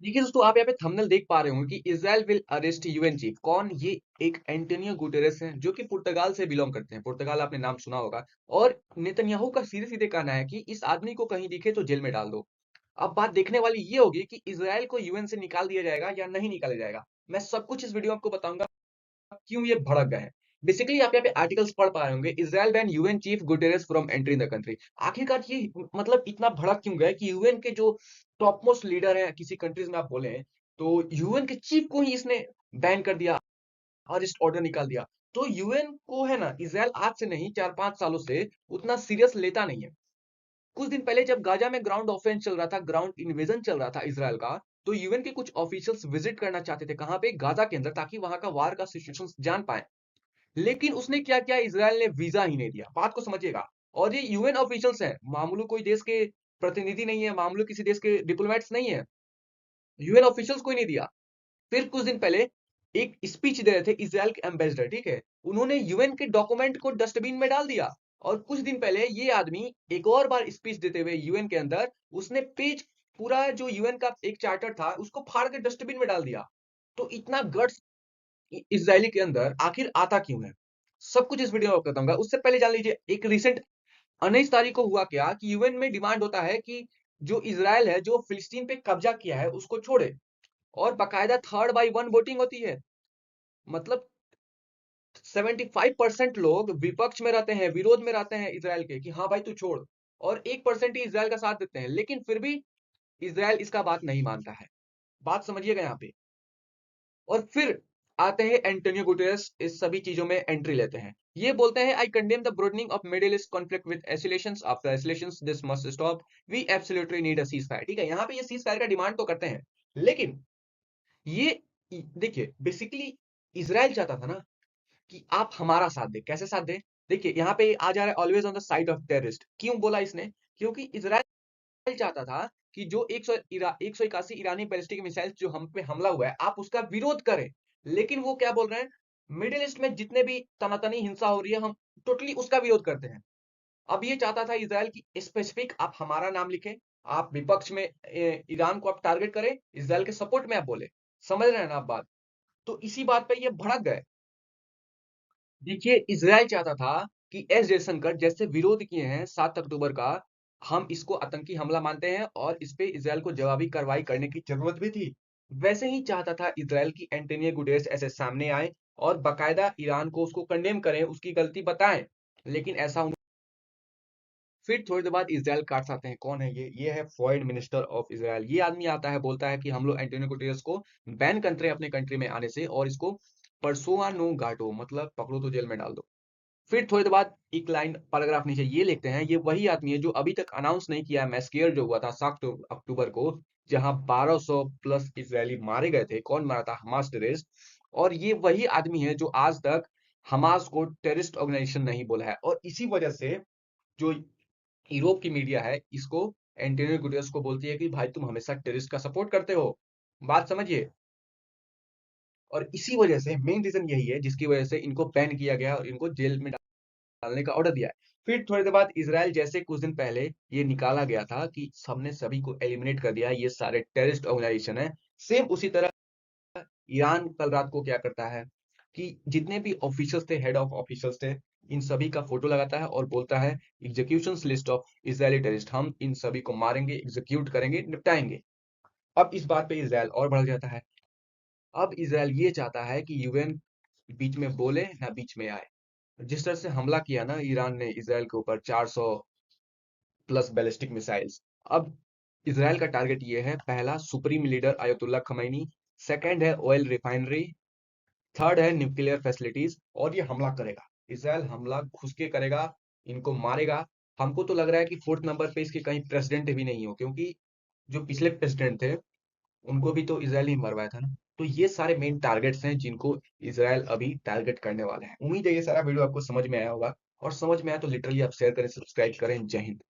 देखिए दोस्तों, आप यहाँ पे थंबनेल देख पा रहे होंगे कि Israel will arrest UN chief. कौन ये? एक एंटोनियो गुटेरेस हैं जो कि पुर्तगाल से बिलोंग करते हैं। पुर्तगाल आपने नाम सुना होगा। और नेतन्याहू का सीधे सीधे कहना है कि इस आदमी को कहीं दिखे तो जेल में डाल दो। अब बात देखने वाली ये होगी कि इजराइल को यूएन से निकाल दिया जाएगा या नहीं निकाला जाएगा। मैं सब कुछ इस वीडियो में आपको बताऊंगा क्यों ये भड़क गए हैं। बेसिकली आप यहाँ पे आर्टिकल्स पढ़ पा रहे होंगे, Israel ban UN chief Guterres from entry in the country. आखिरकार ये मतलब इतना भड़क क्यों गए कि यूएन के जो टॉप मोस्ट लीडर हैं किसी कंट्रीज में, आप बोले तो यूएन के चीफ को ही इसने बैन कर दिया, अरेस्ट ऑर्डर निकाल दिया। तो यूएन को है ना, इजराइल आज से नहीं 4-5 सालों से उतना सीरियस लेता नहीं है। कुछ दिन पहले जब गाजा में ग्राउंड ऑफेंस चल रहा था, ग्राउंड इन्वेजन चल रहा था इजराइल का, तो यूएन के कुछ ऑफिशियल्स विजिट करना चाहते थे, कहां पे? गाजा के अंदर, ताकि वहां का वार का सिचुएशन जान पाए। लेकिन उसने क्या किया? इजराइल ने वीजा ही नहीं दिया। बात को समझिएगा। और ये यूएन ऑफिशियल्स हैं, मामूली कोई देश के प्रतिनिधि नहीं है, मामूली किसी देश के डिप्लोमेट्स नहीं है। यूएन ऑफिशियल्स कोई नहीं दिया। फिर कुछ दिन पहले एक स्पीच दे रहे थे इजराइल के एम्बेसडर, ठीक है, उन्होंने यूएन के डॉक्यूमेंट को डस्टबिन में डाल दिया। और कुछ दिन पहले ये आदमी एक और बार स्पीच देते हुए यूएन के अंदर, उसने पेज पूरा जो यूएन का एक चार्टर था उसको फाड़ के डस्टबिन में डाल दिया। तो इतना गट्स इजरायली के अंदर आखिर आता क्यों है? सब कुछ इस वीडियो में बताऊंगा। उससे पहले जान लीजिए, एक रिसेंट 19 तारीख को हुआ क्या कि यूएन में डिमांड होता है कि जो इजराइल है, जो फिलिस्तीन पे कब्जा किया है, उसको छोड़े। और बाकायदा 3rd by 1 वोटिंग होती है। मतलब 75% लोग विपक्ष में रहते हैं, विरोध में रहते हैं इजराइल के, कि हाँ भाई तू छोड़। और 1% ही इजराइल का साथ देते हैं, लेकिन फिर भी इजराइल इसका बात नहीं मानता है। बात समझिएगा यहाँ पे। और फिर आते हैं एंटोनियो गुटेरेस, इस सभी चीजों में एंट्री लेते हैं। ये बोलते हैं, I condemn the broadening of Middle East conflict with escalations after escalations, this must stop, we absolutely need a ceasefire. ठीक है, यहाँ पे ये सीज फायर का डिमांड तो करते हैं, लेकिन ये देखिए, बेसिकली इजराइल चाहता था ना कि आप हमारा साथ दें। कैसे साथ दें? देखिए यहाँ पे आ जा रहा है, always on the side of terrorist. क्यों बोला इसने? क्योंकि इजराइल चाहता था कि जो 181 ईरानी बैलिस्टिक मिसाइल जो हम पे हमला हुआ है, आप उसका विरोध करें। लेकिन वो क्या बोल रहे हैं? मिडिल ईस्ट में जितने भी तनातनी हिंसा हो रही है, हम टोटली उसका विरोध करते हैं। अब ये चाहता था इजराइल की स्पेसिफिक आप हमारा नाम लिखें, आप विपक्ष में ईरान को आप टारगेट करें, इजराइल के सपोर्ट में आप बोले। समझ रहे हैं ना आप बात? तो इसी बात पे ये भड़क गए। देखिए, इजराइल चाहता था कि एस जयशंकर जैसे विरोध किए हैं 7 अक्टूबर का, हम इसको आतंकी हमला मानते हैं और इस पे इजराइल को जवाबी कार्रवाई करने की जरूरत भी थी। वैसे ही चाहता था इजराइल की एंटोनियो गुटेरेस ऐसे सामने आए और बाकायदा ईरान को उसको कंडेम करें, उसकी गलती बताएं। लेकिन ऐसा फिर थोड़ी देर बाद इजराइल कार्ड्स आते हैं। कौन है ये है फॉरेन मिनिस्टर ऑफ इजराइल। ये आदमी आता है, बोलता है कि हम लोग एंटोनियो गुटेरेस को बैन करते हैं अपने कंट्री में आने से, और इसको परसोआ नो गाटो, मतलब पकड़ो तो जेल में डाल दो। फिर थोड़ी देर बाद एक लाइन पैराग्राफ नीचे ये लिखते हैं, ये वही आदमी है जो अभी तक अनाउंस नहीं किया मैस्केयर जो हुआ था 7 अक्टूबर को, जहां 1200 प्लस इजरायली मारे गए थे। कौन मारा था? Hamas terrorist. और ये वही आदमी है जो आज तक हमास को टेररिस्ट ऑर्गेनाइजेशन नहीं बोला है। और इसी वजह से जो यूरोप की मीडिया है, इसको एंटोनियो गुटेरेस को बोलती है कि भाई तुम हमेशा टेररिस्ट का सपोर्ट करते हो। बात समझिए। और इसी वजह से मेन रीजन यही है जिसकी वजह से इनको बैन किया गया और इनको जेल में डालने का ऑर्डर दिया है। फिर थोड़ी देर बाद इजराइल, जैसे कुछ दिन पहले ये निकाला गया था कि सबने सभी को एलिमिनेट कर दिया, ये सारे टेररिस्ट ऑर्गेनाइजेशन है, सेम उसी तरह ईरान कल रात को क्या करता है कि जितने भी ऑफिशियल्स थे, हेड ऑफ ऑफिशियल्स थे, इन सभी का फोटो लगाता है और बोलता है execution list of Israeli terrorist, हम इन सभी को मारेंगे, एग्जीक्यूट करेंगे, निपटाएंगे। अब इस बात पे इजराइल और बढ़ जाता है। अब इजराइल ये चाहता है कि यूएन बीच में बोले ना बीच में आए। जिस तरह से हमला किया ना ईरान ने इजराइल के ऊपर, 400 प्लस बैलिस्टिक मिसाइल्स। अब इजराइल का टारगेट ये है, पहला सुप्रीम लीडर अयतुल्ला खमैनी, सेकंड है ऑयल रिफाइनरी, थर्ड है न्यूक्लियर फैसिलिटीज। और ये हमला करेगा, इजराइल हमला घुस के करेगा, इनको मारेगा। हमको तो लग रहा है कि 4th नंबर पे इसके कहीं प्रेसिडेंट भी नहीं हो, क्योंकि जो पिछले प्रेसिडेंट थे उनको भी तो इजराइल ही मरवाया था ना। तो ये सारे मेन टारगेट्स हैं जिनको इजराइल अभी टारगेट करने वाला है। उम्मीद है ये सारा वीडियो आपको समझ में आया होगा, और समझ में आया तो लिटरली आप शेयर करें, सब्सक्राइब करें। जय हिंद।